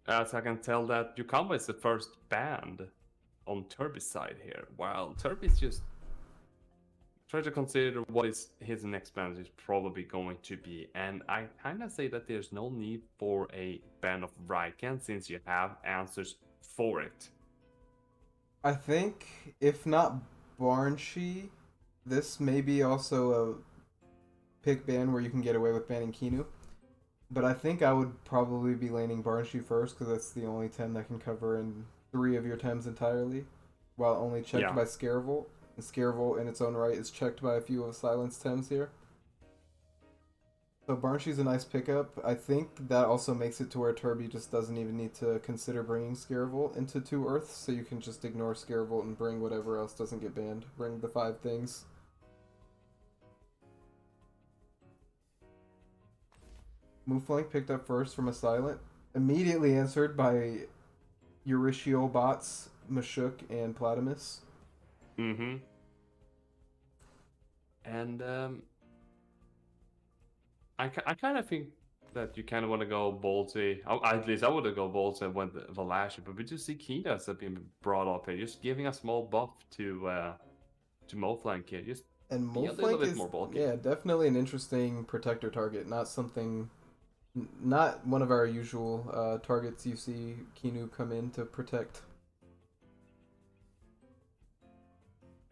As I can tell that Yukamba is the first band on Turbi's side here, while Turbi's just try to consider what is his next band is probably going to be. And I kind of say that there's no need for a band of Raiken since you have answers for it. I think if not Barnshi, this may be also a pick ban where you can get away with banning Kinu. But I think I would probably be laning Barnshi first because that's the only Tem that can cover in 3 of your Tems entirely, while only checked Yeah. by Scaravolt. And Scaravolt in its own right is checked by a few of Silence Tems here. So Barnshi's a nice pickup. I think that also makes it to where Turbi just doesn't even need to consider bringing Scaravolt into 2 Earths, so you can just ignore Scaravolt and bring whatever else doesn't get banned. Bring the 5 things. Move flank picked up first from Assailant. Immediately answered by Eurytial bots, Mashuk, and Platimus. Mm-hmm. And I kind of think that you kind of want to go ballsy. At least I would go ballsy and went Valashi, but we just see Kinas have been brought up here, just giving a small buff to Moflank here. Just And be a little Moflank bit is, more bulky. yeah, definitely an interesting protector target. Not something, not one of our usual targets you see Kinu come in to protect.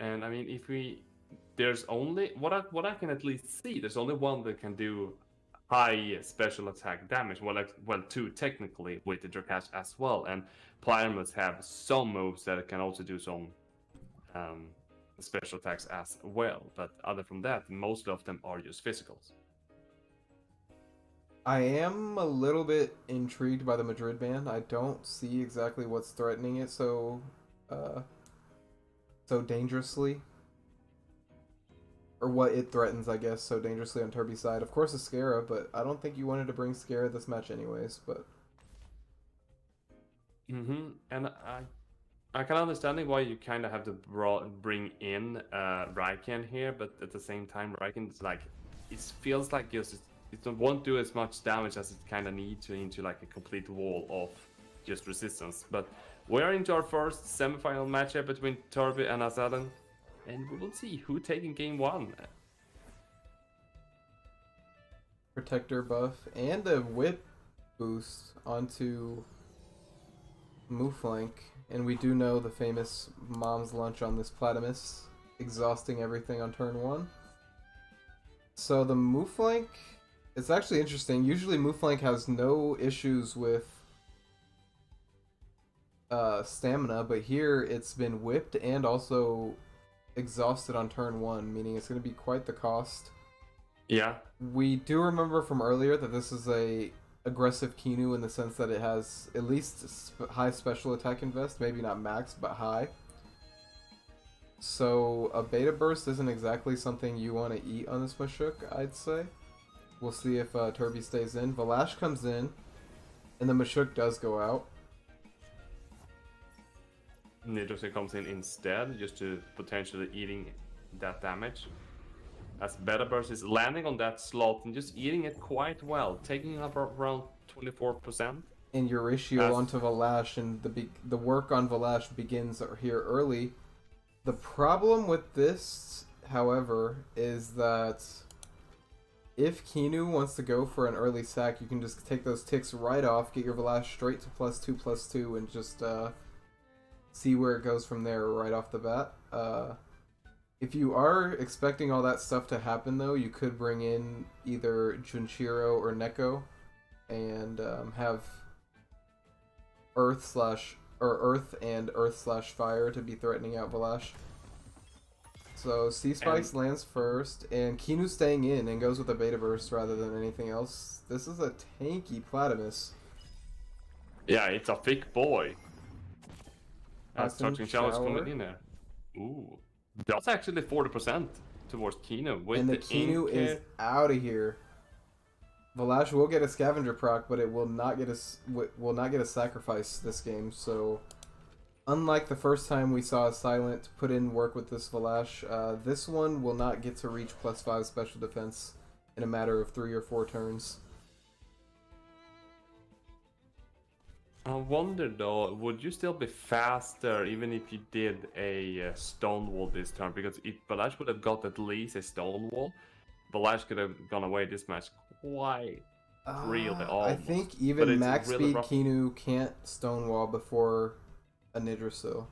And I mean, if we there's only what I can at least see. There's only one that can do high special attack damage. Well, two technically with the Drakash as well. And Plimus have some moves that can also do some um, special attacks as well. But other from that, most of them are just physicals. I am a little bit intrigued by the Madrid ban. I don't see exactly what's threatening it uh, so dangerously, or what it threatens, I guess, so dangerously on Turby's side. Of course, Ascara, but I don't think you wanted to bring Scara this match anyways. But And I can understand why you kind of have to bring in Raiken here, but at the same time, Raiken is like it feels like just it won't do as much damage as it kind of needs to into like a complete wall of just resistance. But we are into our first semifinal matchup between Turbi and Assailant, and we will see who taking game one. Protector buff and a whip boost onto Mooflank, and we do know the famous mom's lunch on this Platimus, exhausting everything on turn 1. So the Mooflank, it's actually interesting. Usually Mooflank has no issues with stamina, but here it's been whipped and also exhausted on turn 1, meaning it's going to be quite the cost. Yeah. We do remember from earlier that this is a aggressive Kinu in the sense that it has at least high special attack invest, maybe not max, but high. So a beta burst isn't exactly something you want to eat on this Mashuk, I'd say. We'll see if Turbi stays in. Valash comes in, and the Mashuk does go out. Nitrosin comes in instead, just to potentially eating that damage. As Beta Burst is landing on that slot and just eating it quite well, taking up around 24%. And your ratio onto Valash, and the work on Valash begins here early. The problem with this, however, is that if Kinu wants to go for an early sack, you can just take those ticks right off, get your Valash straight to +2/+2, and just see where it goes from there right off the bat. If you are expecting all that stuff to happen, though, you could bring in either Junshiro or Neko and have Earth and Earth/Fire to be threatening out Valash. So Sea Spikes lands first, and Kinu staying in and goes with a Beta Burst rather than anything else. This is a tanky Platimus. Yeah, it's a thick boy. Touching Shower is coming in there. Ooh. That's actually 40% towards Kinu. And the Kinu is out of here. Valash will get a scavenger proc, but it will not get a sacrifice this game. So, unlike the first time we saw Assailant put in work with this Valash, this one will not get to reach +5 special defense in a matter of 3 or 4 turns. I wonder though, would you still be faster even if you did a stone wall this turn? Because if Balash would have got at least a stone wall, Balash could have gone away this match quite really I almost. think But even it's max really speed rough. Kinu can't stonewall before a Nidrasil.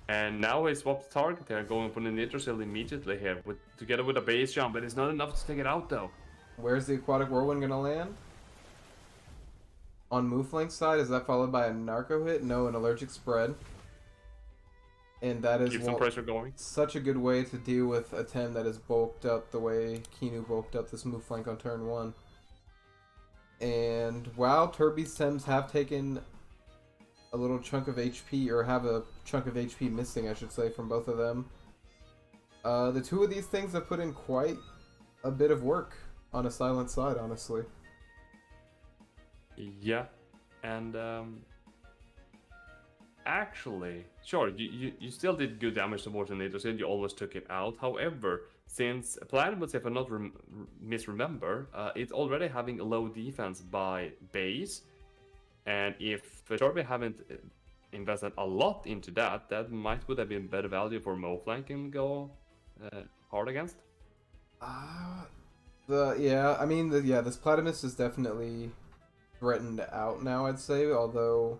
And now he swaps target here, going for the Nitrosil immediately here, together with a base jump, but it's not enough to take it out though. Where's the Aquatic Whirlwind gonna land? On Mooflank's side, is that followed by a Narco hit? No, an Allergic Spread. And that is Keep some pressure going. such a good way to deal with a Tem that is bulked up the way Kinu bulked up this Mooflank on turn 1. And wow, Turbi's Tems have taken a little chunk of HP, or have a chunk of HP missing, I should say, from both of them. The two of these things have put in quite a bit of work on Assailant side, honestly. Yeah, and actually, sure, you still did good damage towards the Nitrosil, you almost took it out. However, since Platypus, if I not misremember, it's already having a low defense by base, and if Turbi haven't invested a lot into that, that would have been better value for Moflank and go hard against. This Platypus is definitely threatened out now, I'd say, although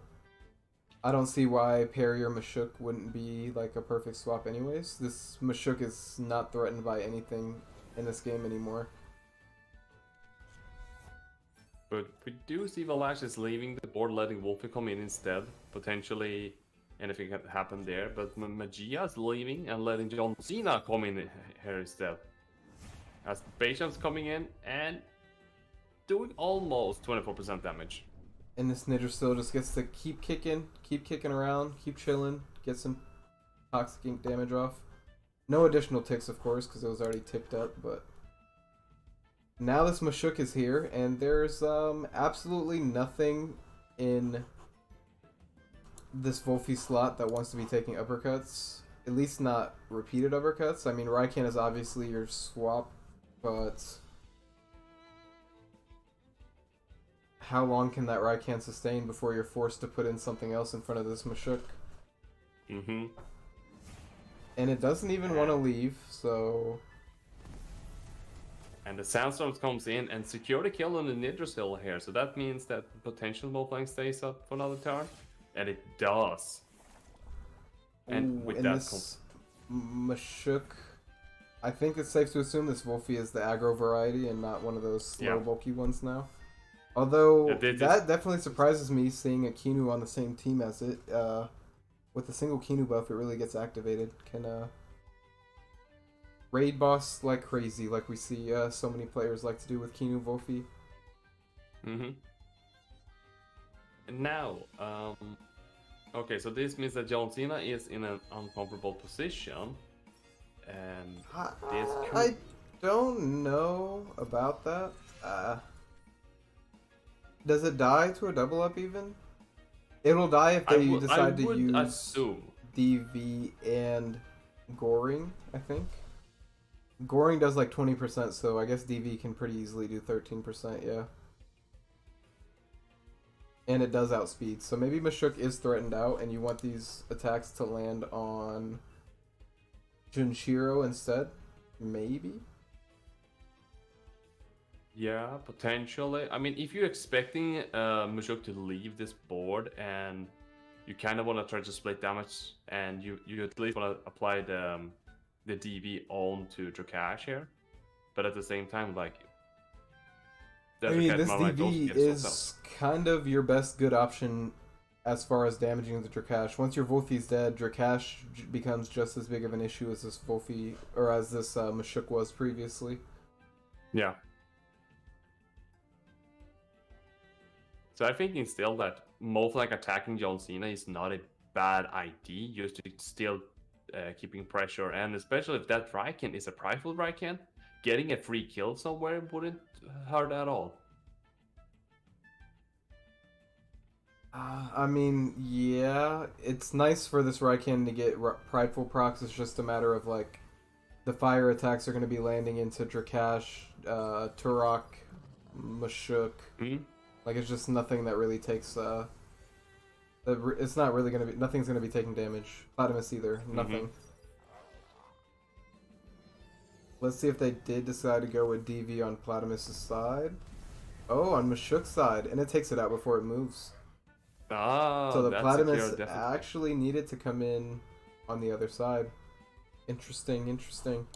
I don't see why Parry or Mashuk wouldn't be like a perfect swap anyways. This Mashuk is not threatened by anything in this game anymore. But we do see Valash is leaving the board, letting Wolfie come in instead. Potentially anything can happen there, but Magia is leaving and letting John Cena come in here instead. As Patience coming in and doing almost 24% damage. And this Nidrasil just gets to keep kicking around, keep chilling, get some Toxic Ink damage off. No additional ticks, of course, because it was already ticked up, but now this Mashuk is here, and there's absolutely nothing in this Wolfie slot that wants to be taking uppercuts. At least not repeated uppercuts. I mean, Raikan is obviously your swap, but how long can that Raikan sustain before you're forced to put in something else in front of this Mashuk? Mm-hmm. And it doesn't even want to leave, so... And the Sandstorm comes in and secure the kill on the Nidrasil here, so that means that potential Moflank stays up for another turn, and it does. And with that this Mashuk, I think it's safe to assume this Wolfie is the aggro variety and not one of those slow bulky ones now. Although that definitely surprises me, seeing a Kinu on the same team as it. With a single Kinu buff, it really gets activated. Can raid boss like crazy, like we see so many players like to do with Kinu Wolfie. Mm-hmm. And now, okay, so this means that John Cena is in an uncomfortable position, and this could... I don't know about that. Does it die to a double up even? It'll die if they decide to use assume. DV and Goring, I think. Goring does like 20%, so I guess DV can pretty easily do 13%, yeah. And it does outspeed, so maybe Mashuk is threatened out and you want these attacks to land on Junshiro instead? Maybe? Yeah, potentially. I mean, if you're expecting Mashuk to leave this board and you kind of want to try to split damage, and you at least want to apply the DV on to Drakash here, but at the same time, like... I mean, this DV is kind of your best good option as far as damaging the Drakash. Once your Wolfie's dead, Drakash becomes just as big of an issue as this Wolfie, or as this Mashuk was previously. Yeah. So I think still that Moflank attacking John Cena is not a bad idea, just to still keeping pressure, and especially if that Raikan is a prideful Raikan, getting a free kill somewhere wouldn't hurt at all. I mean, yeah, it's nice for this Raikan to get prideful procs. It's just a matter of like the fire attacks are going to be landing into Drakash, Turok, Mashuk. Hmm? Like, it's just nothing that really takes, it's not really gonna be, nothing's gonna be taking damage. Platimus either, nothing. Let's see if they did decide to go with DV on Platimus' side. Oh, on Mashuk's side, and it takes it out before it moves. Ah, So the that's Platimus secure, definitely. actually needed to come in on the other side. Interesting, interesting.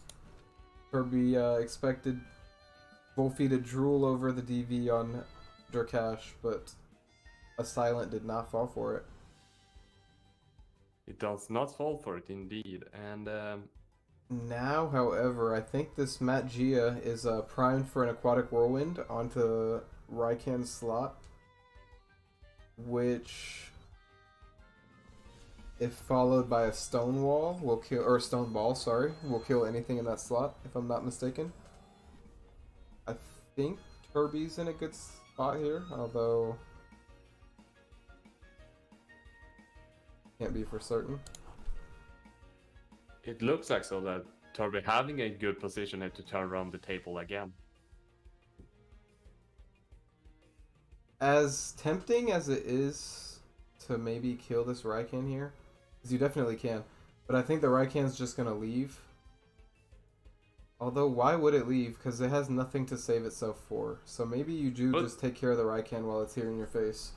Turbi expected Wolfie to drool over the DV on Durkash, but Assailant did not fall for it. It does not fall for it, indeed. And Now, however, I think this Matt Gia is primed for an Aquatic Whirlwind onto Raikan's slot, which, if followed by a Stone Wall, will kill, or a Stone Ball, sorry, will kill anything in that slot, if I'm not mistaken. I think Turbi's in a good spot here, although can't be for certain. it looks like so that Turbi having a good position here to turn around the table again. As tempting as it is to maybe kill this Raikan here, because you definitely can, but I think the Raikan's just gonna leave. Although, why would it leave? Because it has nothing to save itself for. So maybe you do just take care of the Raikan while it's here in your face.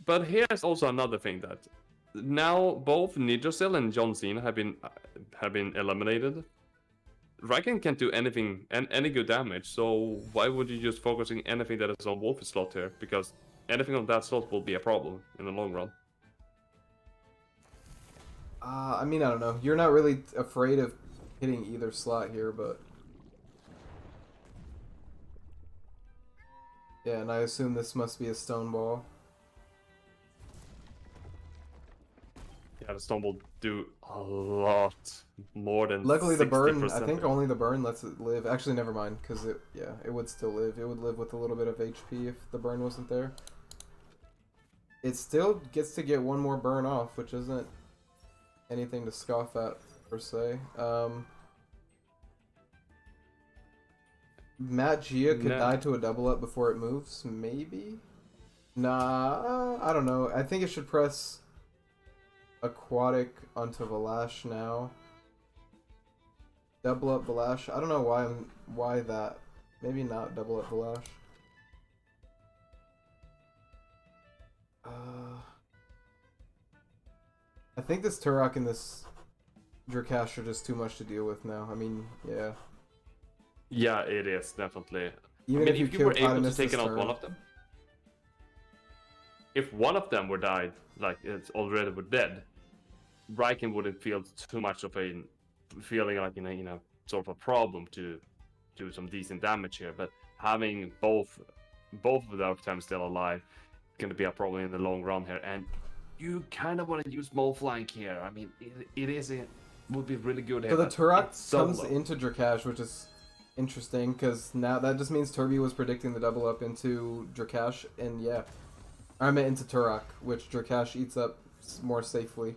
But here's also another thing that now both Nidrasil and John Cena have been eliminated. Raikan can't do anything and any good damage, so why would you just focusing anything that is on Wolf's slot here? Because anything on that slot will be a problem in the long run. I mean, I don't know. You're not really afraid of hitting either slot here, but yeah, and I assume this must be a Stone Ball. Yeah, the Stone will do a lot more than Luckily, the burn, I 60%. think only the burn lets it live. Actually, never mind, because it would still live. It would live with a little bit of HP if the burn wasn't there. It still gets to get one more burn off, which isn't anything to scoff at, per se. Matt Gia could die to a double up before it moves, maybe? Nah, I don't know. I think it should press Aquatic onto Valash now. Double up Valash. I don't know why that. Maybe not double up Valash. I think this Turok and this Durkash are just too much to deal with now. I mean, yeah. Yeah, it is definitely. Even I mean, if you were able to Platimus take this out turn. one of them. If one of them were died, like it's already were dead, Raikan wouldn't feel too much of a feeling like in a sort of a problem to do some decent damage here. But having both of them still alive, going to be a problem in the long run here. And you kind of want to use Mole Flank here. I mean, would be really good here. So the Turok comes low. into Durkash, which is interesting, because now that just means Turbi was predicting the double up into Durkash, and yeah. I meant into Turok, which Durkash eats up more safely.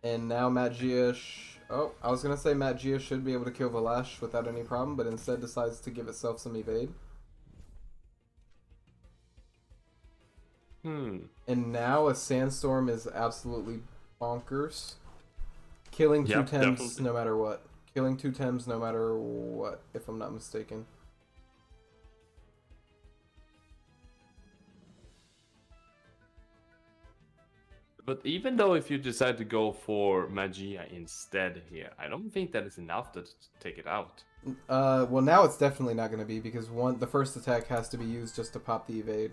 And now Matt Gia I was going to say Matt Gia should be able to kill Valash without any problem, but instead decides to give itself some evade. And now a Sandstorm is absolutely bonkers. Killing two Tems no matter what. Killing two Tems no matter what, if I'm not mistaken. But even though if you decide to go for Magia instead here, I don't think that is enough to take it out. Well, now it's definitely not going to be, because the first attack has to be used just to pop the evade.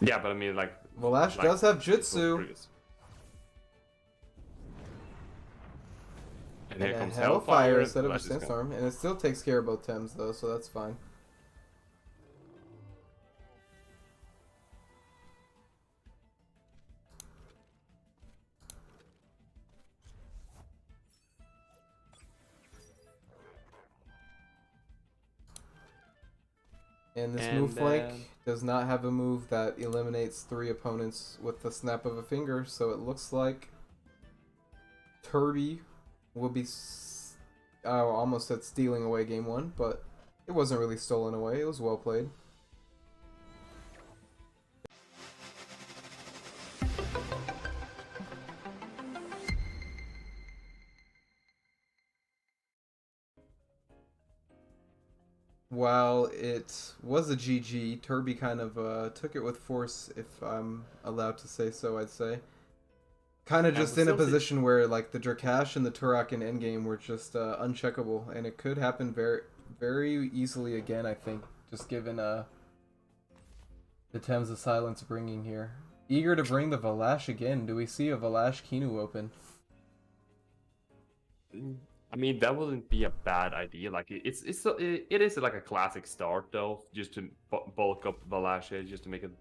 Yeah, but I mean, like... Valash does have Jutsu. And here comes Hellfire instead of a Sandstorm. And it still takes care of both Tems, though, so that's fine. And this move flank does not have a move that eliminates 3 opponents with the snap of a finger, so it looks like Turbi will be I almost said stealing away game one, but it wasn't really stolen away. It was well played. While it was a GG, Turbi kind of took it with force, if I'm allowed to say so, I'd say. Kind of just in a position where like the Drakash and the Turok in endgame were just uncheckable, and it could happen very, very easily again, I think, just given the Thames of Silence bringing here. Eager to bring the Valash again. Do we see a Valash Kinu open? I mean, that wouldn't be a bad idea. Like it is like a classic start though, just to bulk up Valash, just to make it.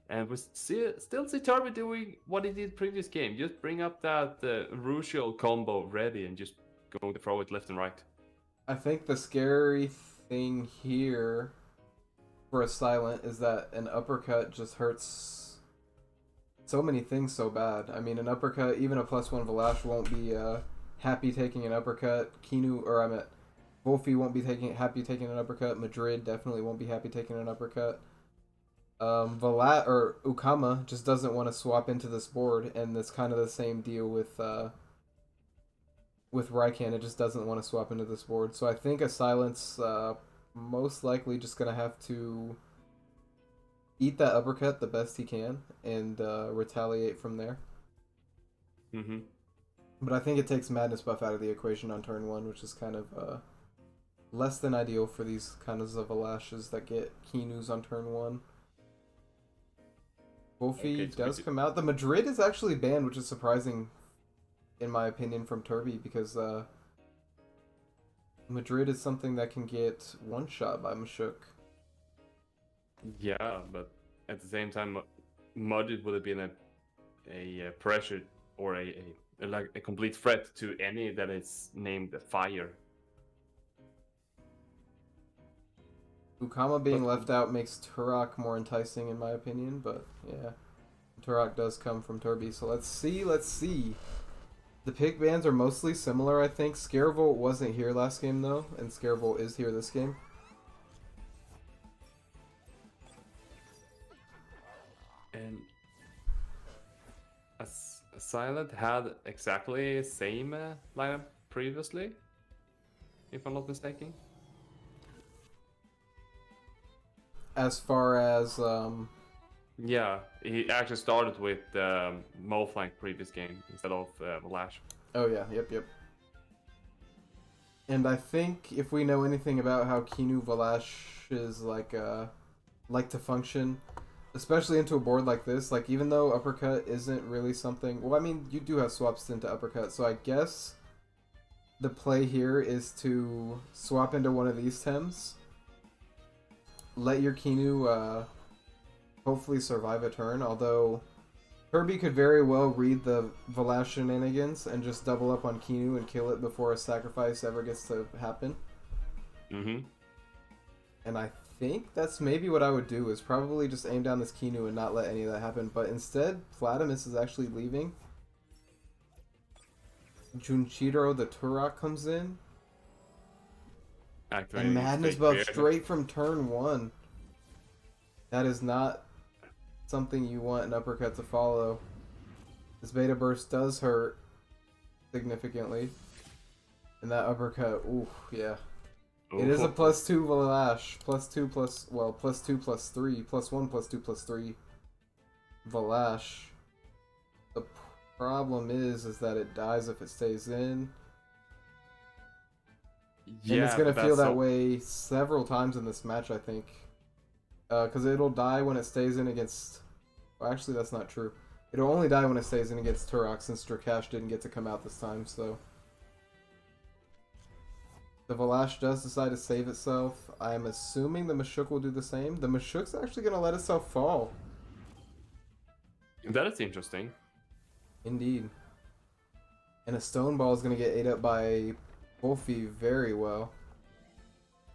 And we still see Turbi doing what he did previous game. Just bring up that Rusial combo ready and just going to throw it left and right. I think the scary thing here for Assailant is that an uppercut just hurts so many things so bad. I mean, an uppercut, even a +1 Valash won't be happy taking an uppercut. Wolfie won't be happy taking an uppercut. Madrid definitely won't be happy taking an uppercut. Ukama just doesn't want to swap into this board, and it's kind of the same deal with Raikan. It just doesn't want to swap into this board. So I think Assailant's most likely just gonna have to eat that uppercut the best he can and retaliate from there. Mm-hmm. But I think it takes Madness buff out of the equation on turn 1, which is kind of less than ideal for these kinds of Valashes that get Kinus on turn 1. Wolfie does come out. The Madrid is actually banned, which is surprising, in my opinion, from Turbi, because Madrid is something that can get one-shot by Mashuk. Yeah, but at the same time, Madrid would have been a pressure or a complete threat to any that is named Fire. Ukama being left out makes Turok more enticing in my opinion, but yeah. Turok does come from Turbi, so let's see. The pick bans are mostly similar, I think. Scarevolt wasn't here last game though, and Scarevolt is here this game. And Assailant had exactly the same lineup previously, if I'm not mistaken. As far as yeah, he actually started with Moflank previous game instead of Valash. Oh yeah, yep. And I think if we know anything about how Kinu Valash is like to function, especially into a board like this, like even though uppercut isn't really something, well, I mean, you do have swaps into uppercut, so I guess the play here is to swap into one of these Thames, let your Kinu hopefully survive a turn, although Turbi could very well read the Valash shenanigans and just double up on Kinu and kill it before a sacrifice ever gets to happen. Mm-hmm. And I think that's maybe what I would do, is probably just aim down this Kinu and not let any of that happen. But instead, Platimus is actually leaving. Junchiro the Turok comes in. And Madness buff straight from turn 1. That is not something you want an uppercut to follow. This Beta Burst does hurt significantly. And that uppercut, ooh, yeah. It is a +2 Valash. +2 plus, well, +2 plus 3. +1 +2 +3 Valash. The problem is that it dies if it stays in. Yeah, and it's going to feel that way several times in this match, I think. Because it'll die when it stays in against... Well, actually, that's not true. It'll only die when it stays in against Turok, since Drakash didn't get to come out this time, so... The Valash does decide to save itself. I'm assuming the Mashuk will do the same. The Mashuk's actually going to let itself fall. That is interesting. Indeed. And a Stone Ball is going to get ate up by Wolfie very well.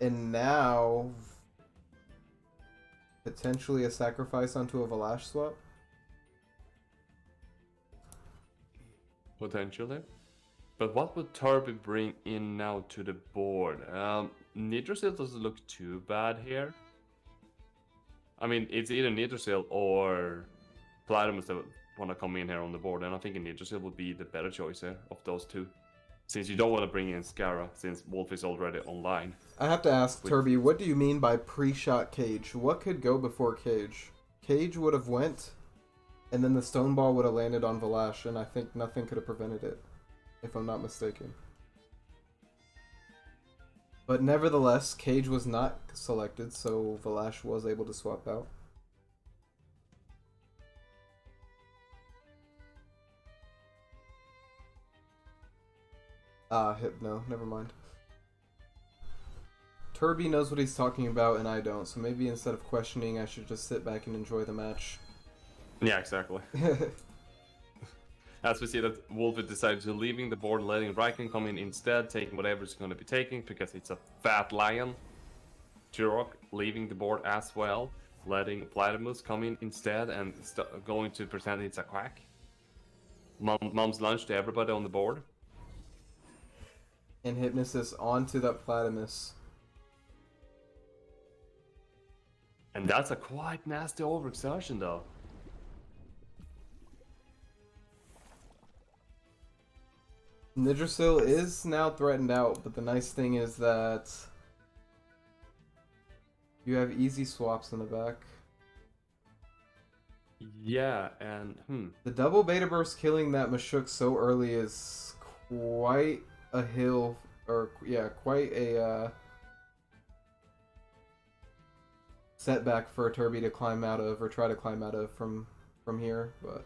And now... potentially a sacrifice onto a Valash swap? Potentially. But what would Turbi bring in now to the board? Nitrosil doesn't look too bad here. I mean, it's either Nitrosil or Platymus that want to come in here on the board, and I think Nitrosil would be the better choice here of those two. Since you don't want to bring in Scara, since Wolf is already online. I have to ask, Turbi, what do you mean by pre-shot Cage? What could go before Cage? Cage would have went, and then the Stone Ball would have landed on Valash, and I think nothing could have prevented it, if I'm not mistaken. But nevertheless, Cage was not selected, so Valash was able to swap out. Hypno, never mind. Turbi knows what he's talking about and I don't, so maybe instead of questioning, I should just sit back and enjoy the match. Yeah, exactly. As we see that Wolf decided to leaving the board, letting Raikkonen come in instead, taking whatever it's going to be taking, because it's a fat lion. Turok leaving the board as well, letting Platymus come in instead and going to pretend it's a quack. Mom's lunch to everybody on the board. And Hypnosis onto that Platymus. And that's a quite nasty overexertion though. Nidrasil is now threatened out, but the nice thing is that you have easy swaps in the back. Yeah, and the double beta burst killing that Mashuk so early is quite a hill, or yeah, quite a setback for Turbi to climb out of, or try to climb out of from here, but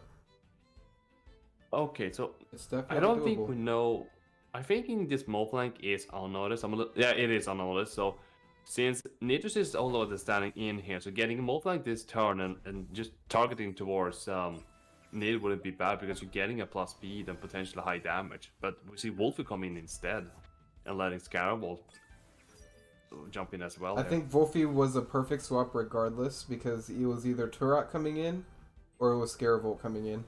okay, so it's definitely I don't doable. think we know. I think this Moflank is unnoticed. Yeah, it is unnoticed. So since Nitrous is unnoticed standing in here, so getting a Moflank this turn and just targeting towards Nid wouldn't be bad because you're getting a plus speed and potentially high damage. But we see Wolfie come in instead and letting Scaraball jump in as well. I think Wolfie was a perfect swap regardless because it was either Turok coming in or it was Scaravolt coming in.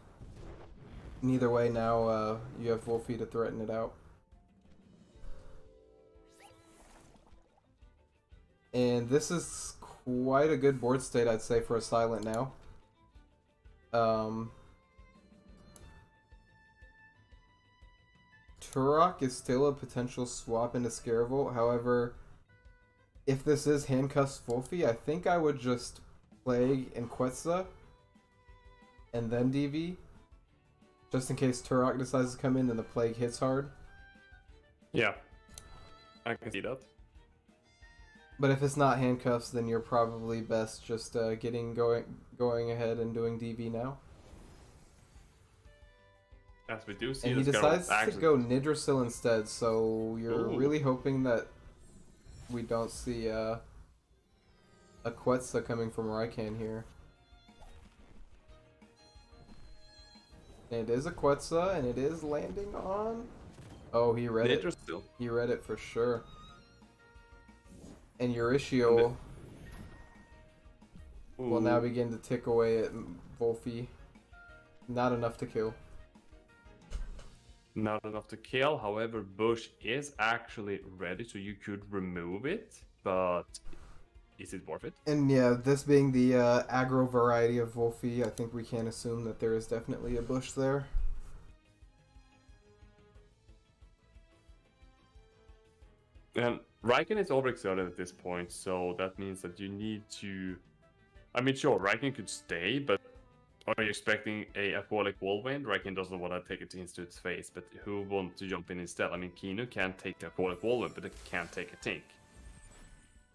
Neither way, now you have Wolfie to threaten it out. And this is quite a good board state, I'd say, for Assailant now. Turok is still a potential swap into Scaravolt. However, if this is Handcuffs Wolfie, I think I would just Plague and Quetzal and then DV. Just in case Turok decides to come in and the Plague hits hard. Yeah, I can see that. But if it's not Handcuffs, then you're probably best just going ahead and doing DV now. As we do see, and he decides to go Nidrasil instead, so you're really hoping that we don't see a Quetzal coming from Raikan here. And it is a Quetzal, and it is landing on... Oh, he read it. He read it for sure. And Eurishio will now begin to tick away at Wolfie. Not enough to kill. Not enough to kill, however, Bush is actually ready, so you could remove it, but is it worth it? And yeah, this being the aggro variety of Wolfie, I think we can assume that there is definitely a Bush there. And Raikan is overexerted at this point, so that means that you need to... I mean, sure, Raikan could stay, but are you expecting a Aquatic Whirlwind? Raikan doesn't want to take it into its face, but who wants to jump in instead? I mean, Kino can't take the Aquatic Whirlwind, but it can't take a Tink.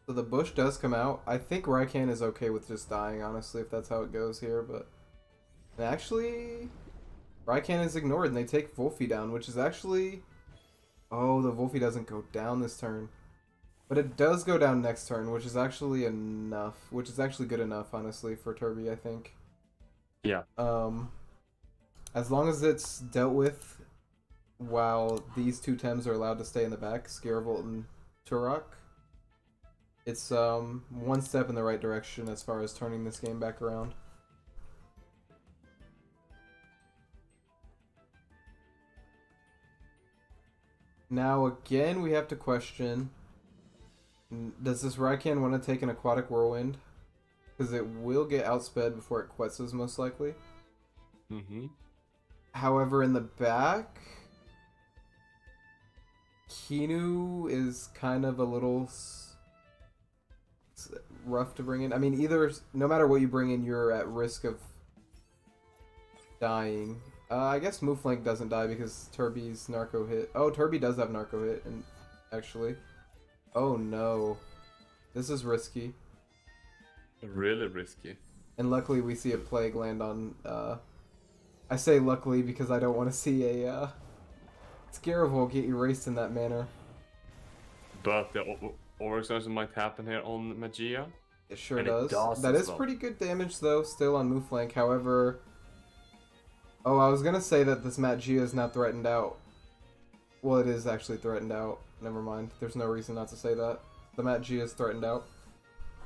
So the Bush does come out. I think Raikan is okay with just dying, honestly, if that's how it goes here, but... And actually, Raikan is ignored, and they take Wolfie down, which is actually... Oh, the Wolfie doesn't go down this turn. But it does go down next turn, which is actually enough. Which is actually good enough, honestly, for Turbi, I think. Yeah. As long as it's dealt with while these two Tems are allowed to stay in the back, Scaravolt and Turok, it's one step in the right direction as far as turning this game back around. Now again, we have to question: does this Raikan want to take an aquatic whirlwind? Because it will get outsped before it quetzes, most likely. Mm-hmm. However, in the back, Kinu is kind of a little rough to bring in. I mean, no matter what you bring in, you're at risk of dying. I guess Mooflank doesn't die because Turbi's narco hit. Oh, Turbi does have narco hit, and actually. Oh no. This is risky. Really risky. And luckily we see a plague land on, I say luckily because I don't want to see a, Scarevol get erased in that manner. But the overextension might happen here on Magia. It sure does. That is pretty good damage though, still on Mooflank. However, oh, I was gonna say that this Magia is not threatened out. Well, it is actually threatened out. Never mind. There's no reason not to say that. The Magia is threatened out.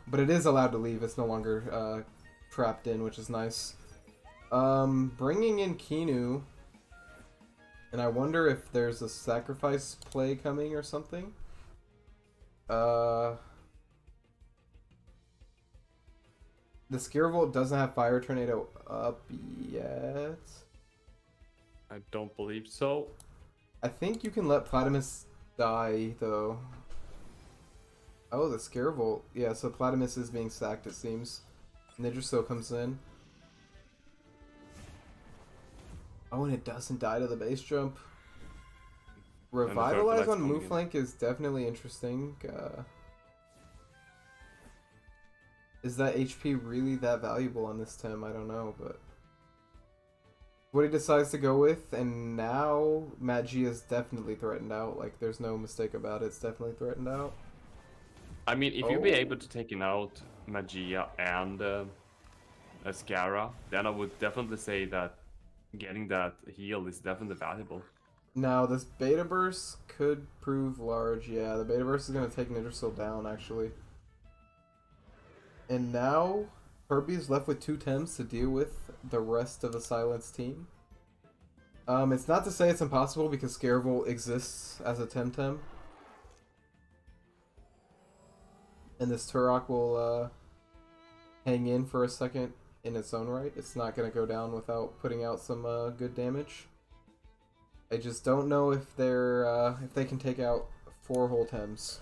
But it is allowed to leave. It's no longer trapped in, which is nice. Bringing in Kinu. And I wonder if there's a sacrifice play coming or something. The Scarevolt doesn't have Fire Tornado up yet. I don't believe so. I think you can let Platimus die, though. Oh, the Scarevolt. Yeah, so Platimus is being sacked, it seems. Nidrasil comes in. Oh, and it doesn't die to the base jump. Revitalize on Mooflank is definitely interesting. Is that HP really that valuable on this Tem? I don't know, but... what he decides to go with, and now Magia is definitely threatened out. Like, there's no mistake about it. It's definitely threatened out. I mean, if you'd be able to take out Magia and Scara, then I would definitely say that getting that heal is definitely valuable. Now, this Beta Burst could prove large. Yeah, the Beta Burst is going to take Nidrasil down, actually. And now, Turbi's left with 2 Tems to deal with the rest of Assailant's team. It's not to say it's impossible because Scarevolt exists as a Temtem. And this Turok will hang in for a second in its own right. It's not going to go down without putting out some good damage. I just don't know if they're if they can take out 4 whole Tems.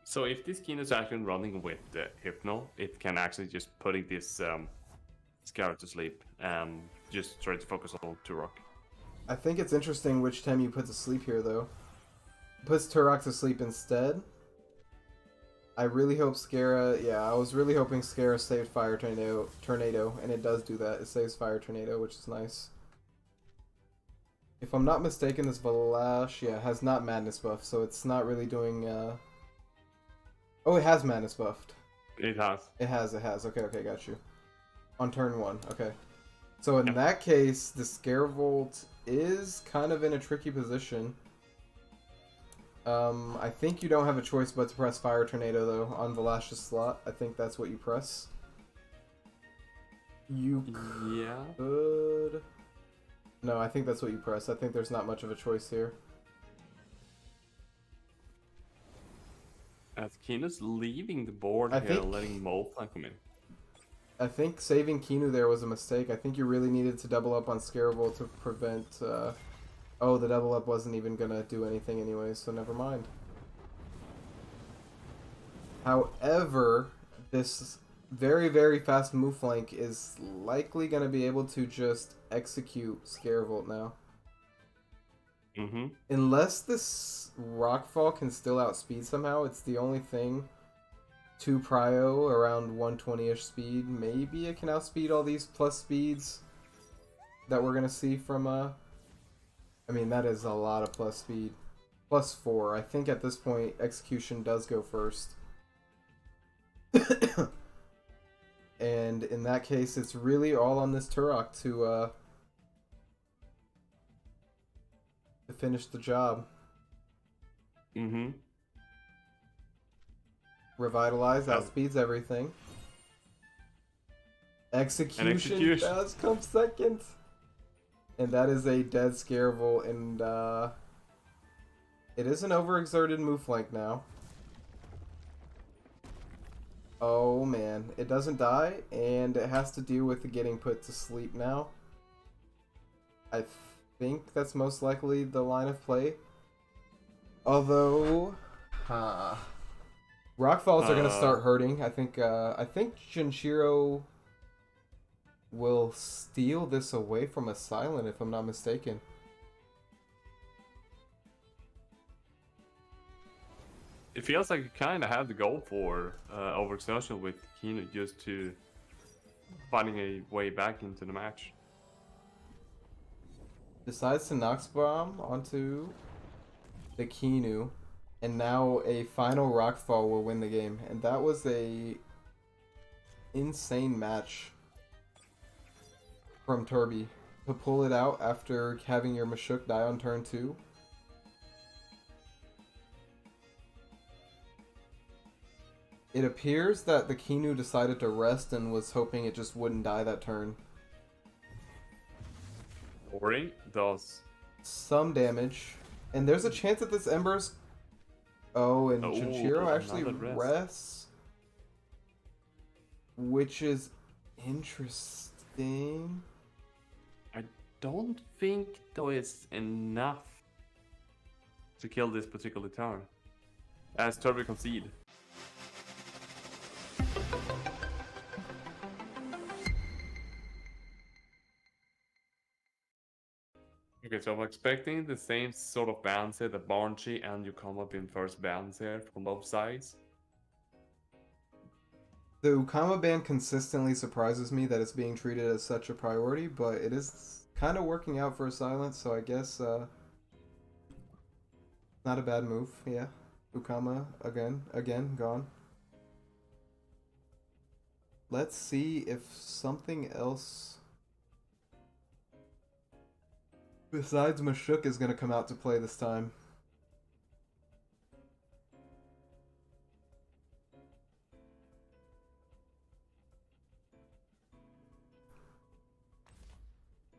So if this Kino is actually running with the Hypno, it can actually just putting this Scar to sleep and just try to focus on Turok. I think it's interesting which Tem you put to sleep here, though. Puts Turok to sleep instead. I really hope Scara... yeah, I was really hoping Scara saved Fire Tornado, and it does do that. It saves Fire Tornado, which is nice. If I'm not mistaken, this Valash, yeah, has not Madness buff, so it's not really doing... oh, it has Madness buffed. It has. It has. Okay, got you. On turn 1, okay. So in that case, the Scarevolt is kind of in a tricky position. I think you don't have a choice but to press Fire Tornado, though, on Valash's slot. I think that's what you press. You could... no, I think that's what you press. I think there's not much of a choice here. As Kino's leaving the board here, letting Mouflon come in. I think saving Kinu there was a mistake. I think you really needed to double up on Scarevolt to prevent... oh, the double up wasn't even gonna do anything anyway, so never mind. However, this very, very fast Mooflank is likely gonna be able to just execute Scarevolt now. Mm-hmm. Unless this Rockfall can still outspeed somehow, it's the only thing. 2 Prio around 120-ish speed. Maybe it can outspeed all these plus speeds that we're gonna see from I mean, that is a lot of plus speed. Plus 4. I think at this point, Execution does go first. And in that case, it's really all on this Turok to finish the job. Mm-hmm. Revitalize, outspeeds everything. Execution does come second. And that is a dead Scarable, and it is an overexerted move flank now. Oh man, it doesn't die, and it has to deal with getting put to sleep now. I think that's most likely the line of play. Although, Rockfalls are gonna start hurting. I think Shinshiro will steal this away from Assailant, if I'm not mistaken. It feels like you kind of have to go for overexertion with Kino just to finding a way back into the match. Decides to Nox Bomb onto the Kinu, and now a final Rockfall will win the game. And that was a insane match from Turbi to pull it out after having your Mashuk die on turn 2. It appears that the Kinu decided to rest and was hoping it just wouldn't die that turn. Boring does Some damage. And there's a chance that this Ember's... Oh, and Shinshiro actually rests. Which is interesting. I don't think though it's enough to kill this particular turn. As Turbi concede. Okay, so I'm expecting the same sort of balance here, the Barnchi and you come up in first balance here from both sides. The Ukama ban consistently surprises me that it's being treated as such a priority, but it is kind of working out for Assailant, so I guess not a bad move, yeah. Ukama again, gone. Let's see if something else besides Mashuk is going to come out to play this time.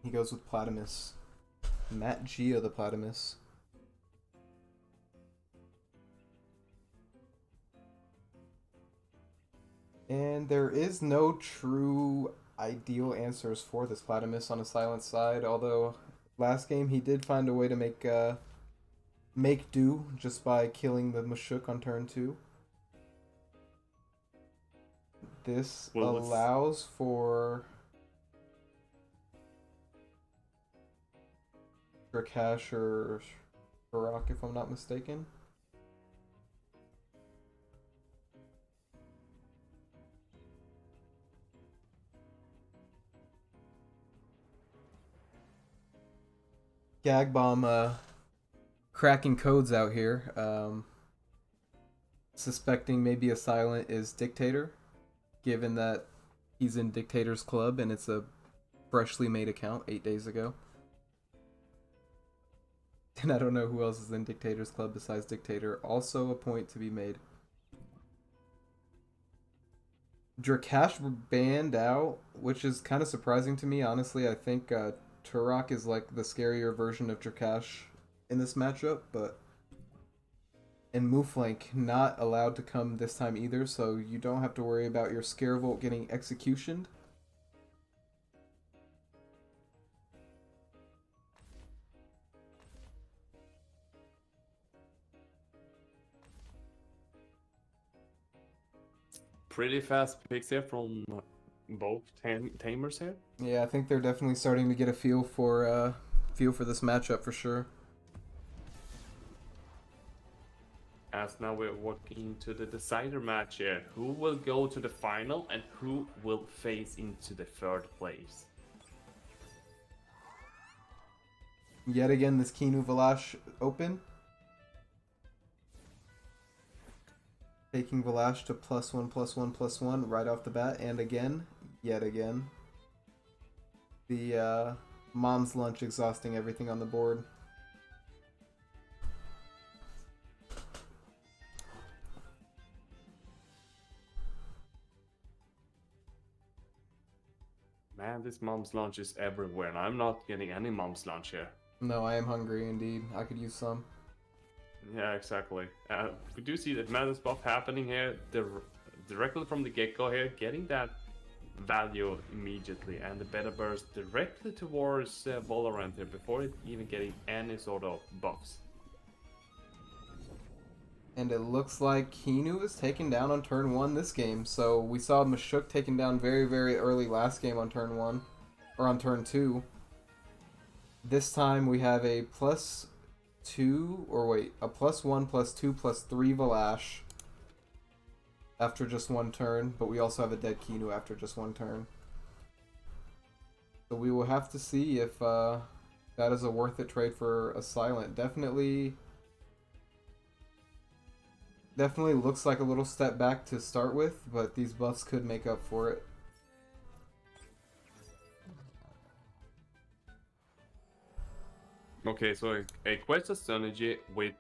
He goes with Platamus. Matt Gia the Platamus. And there is no true ideal answers for this Platamus on Assailant side, although last game he did find a way to make do just by killing the Mashuk on turn 2. This allows for Drakash or Barak, if I'm not mistaken. Gag Bomb cracking codes out here. Suspecting maybe Assailant is Dictator, given that he's in Dictator's Club and it's a freshly made account 8 days ago. And I don't know who else is in Dictator's Club besides Dictator. Also a point to be made. Drakash banned out, which is kind of surprising to me. Honestly, I think Turok is like the scarier version of Drakash in this matchup, but... And Mooflank not allowed to come this time either, so you don't have to worry about your Scarevolt getting executioned. Pretty fast picks here from both tamers here. Yeah, I think they're definitely starting to get a feel for this matchup for sure. As now we're walking into the decider match here. Who will go to the final and who will face into the third place? Yet again, this Kinu Valash open. Taking Valash to +1/+1/+1 right off the bat, and again, yet again. The mom's lunch exhausting everything on the board. Man, this mom's lunch is everywhere, and I'm not getting any mom's lunch here. No, I am hungry indeed. I could use some. Yeah, exactly. We do see that madness buff happening here directly from the get-go here, getting that value immediately, and the better burst directly towards Valorant here before it even getting any sort of buffs. And it looks like Kinu is taken down on turn 1 this game. So we saw Mashuk taken down very, very early last game on turn 1. Or on turn 2. This time we have a +2, or wait, a +1, +2, +3 Valash after just one turn. But we also have a dead Kinu after just one turn. So we will have to see if that is a worth it trade for Assailant. Definitely looks like a little step back to start with, but these buffs could make up for it. Okay, so a Questa synergy with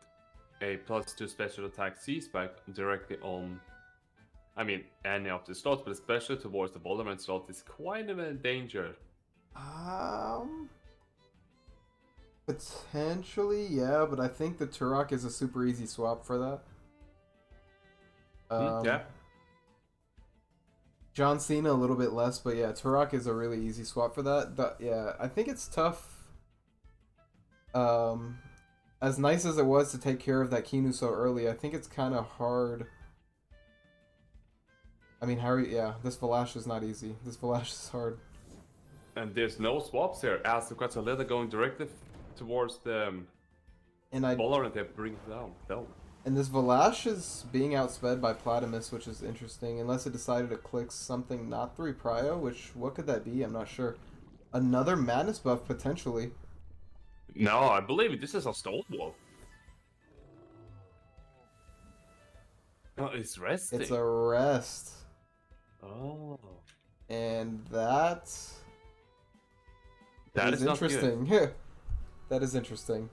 a +2 special attack C-Spike directly on, I mean, any of the slots, but especially towards the Valorant slot is quite a danger. Potentially, yeah, but I think the Turok is a super easy swap for that. Yeah. John Cena a little bit less, but yeah, Turok is a really easy swap for that. Yeah, I think it's tough. As nice as it was to take care of that Kinu so early, I think it's kind of hard. I mean, yeah, this Valash is not easy. This Valash is hard. And there's no swaps here, as the Quetzalcoatl going directly towards the Valorant that brings it down. And this Valash is being outsped by Platimus, which is interesting, unless it decided to click something not 3 prio, which, what could that be? I'm not sure. Another Madness buff, potentially. No, I believe this is a Stonewall. Oh, it's resting. It's a rest. Oh. And that is interesting. That is interesting.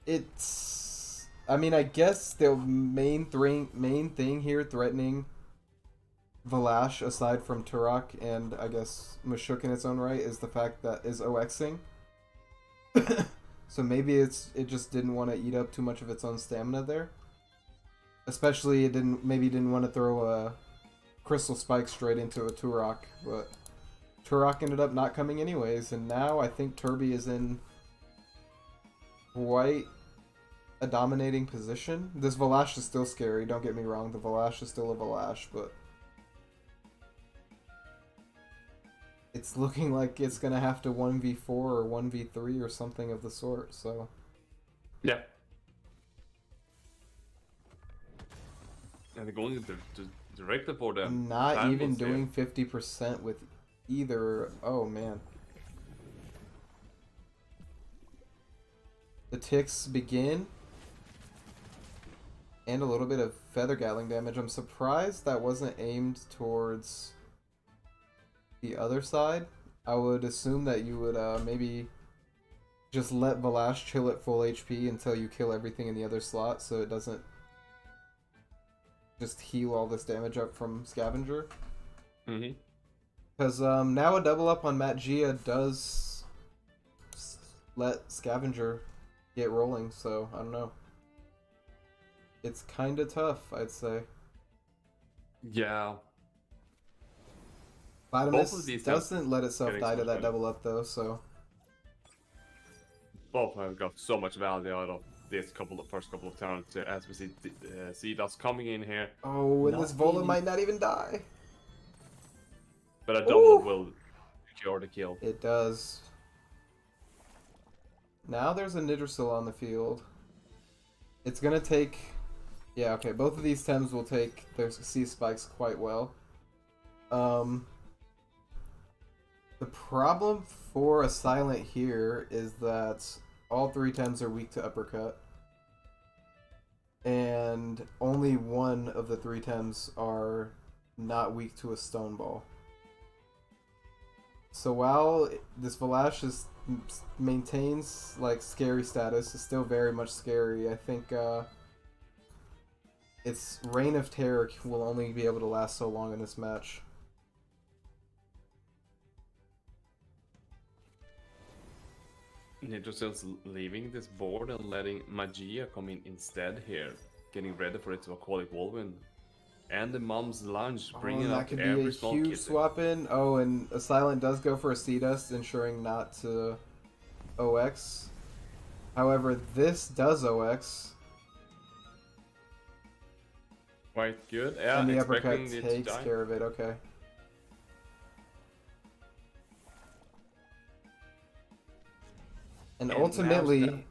It's, I mean, I guess the main thing here threatening Valash, aside from Turok and I guess Mashuk in its own right, is the fact that is OXing. So maybe it just didn't want to eat up too much of its own stamina there. Especially it didn't want to throw a Crystal Spike straight into a Turok, but Turok ended up not coming anyways, and now I think Turbi is in quite a dominating position. This Valash is still scary, don't get me wrong, the Valash is still a Valash, but it's looking like it's gonna have to 1v4 or 1v3 or something of the sort, so. Yeah. And they're going directly for them. Not even doing 50% with either. Oh man. The ticks begin. And a little bit of feather gatling damage. I'm surprised that wasn't aimed towards the other side. I would assume that you would maybe just let Valash chill at full HP until you kill everything in the other slot so it doesn't just heal all this damage up from Scavenger. Because now a double up on Matt Gia does let Scavenger get rolling, so I don't know. It's kind of tough, I'd say. Yeah. Platimus doesn't let itself die to that double up though, so. Both have got so much value out of this first couple of turns, as we see C-Dust coming in here. Oh, and this Vola might not even die. But a double will cure the kill. It does. Now there's a Nidrasil on the field. It's gonna take... Yeah, okay, both of these Tems will take their C-Spikes quite well. The problem for Assailant here is that all 3 Tems are weak to Uppercut. And only one of the 3 Tems are not weak to a Stone Ball. So while this Valash maintains like scary status, is still very much scary, I think its reign of terror will only be able to last so long in this match. Nitrocel's leaving this board and letting Magia come in instead here, getting ready for its aquatic whirlwind. And the mom's lunge, bringing up every small huge kitty. swap in. Oh, and Assailant does go for a Sea Dust, ensuring not to OX. However, this does OX. Quite good. Yeah, And the uppercut expecting it to takes die. care of it, okay. And ultimately,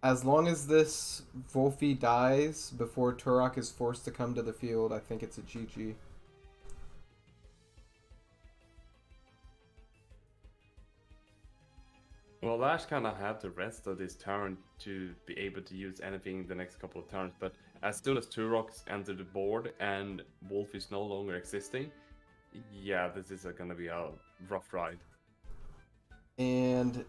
as long as this Wolfie dies before Turok is forced to come to the field, I think it's a GG. Well, Lash kind of had the rest of this turn to be able to use anything the next couple of turns, but as soon as Turoks enter the board and Wolf is no longer existing, yeah, this is going to be a rough ride. And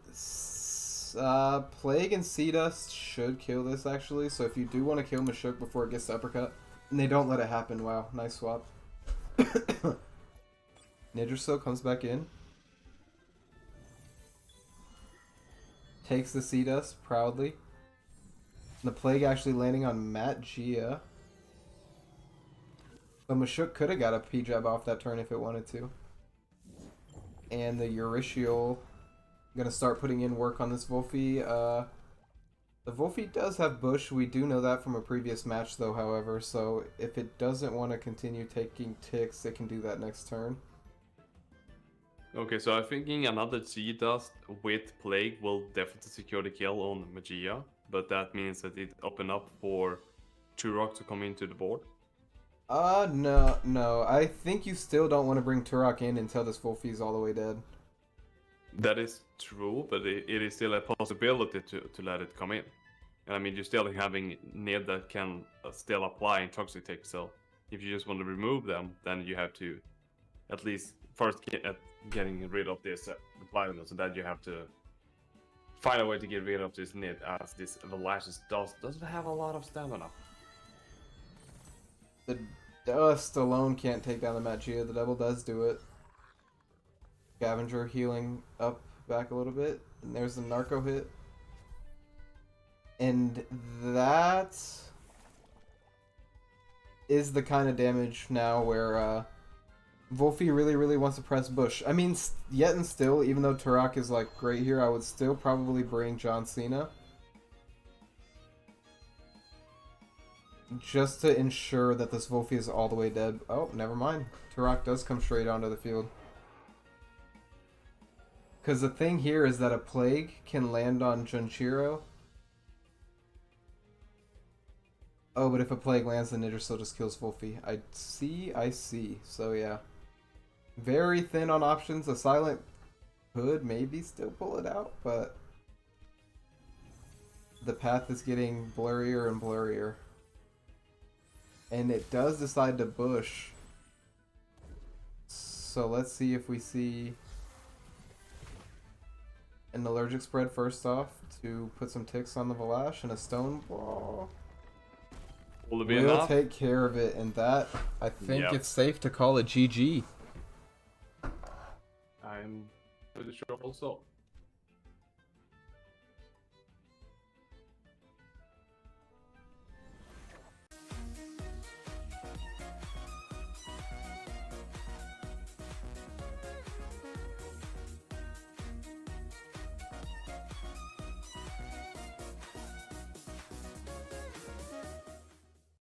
Plague and Sea Dust should kill this, actually. So if you do want to kill Mashuk before it gets to uppercut, and they don't let it happen, wow, nice swap. Nidrasil comes back in. Takes the Sea Dust proudly. The Plague actually landing on Matt Gia. So Mashuk could have got a P-Jab off that turn if it wanted to. And the Euritial gonna start putting in work on this Wolfie. The Wolfie does have Bush. We do know that from a previous match, though, however. So if it doesn't want to continue taking ticks, it can do that next turn. Okay, so I'm thinking another Sea Dust with Plague will definitely secure the kill on Magia, but that means that it open up for Turok to come into the board. No. I think you still don't want to bring Turok in until this Wolfie is all the way dead. That is true, but it is still a possibility to let it come in. And I mean, you're still having Nid that can still apply Intoxicate, so if you just want to remove them, then you have to at least first get at getting rid of this violence, and then you have to find a way to get rid of this Nid, as this Velashes doesn't have a lot of stamina. The Dust alone can't take down the Magia. The Devil does do it. Scavenger healing up back a little bit, and there's the Narco hit. And that is the kind of damage now where Wolfie really wants to press Bush. I mean, yet and still, even though Turok is like great here, I would still probably bring John Cena. Just to ensure that this Wolfie is all the way dead. Oh, never mind. Turok does come straight onto the field. Because the thing here is that a Plague can land on Junchiro. Oh, but if a Plague lands, the Niger still just kills Wolfie. I see. So yeah. Very thin on options. Assailant could maybe still pull it out, but the path is getting blurrier and blurrier. And it does decide to Bush. So let's see if we see an allergic spread first off to put some ticks on the Valash and a stone ball. We'll take care of it, and that, I think it's safe to call it GG. I'm pretty sure also.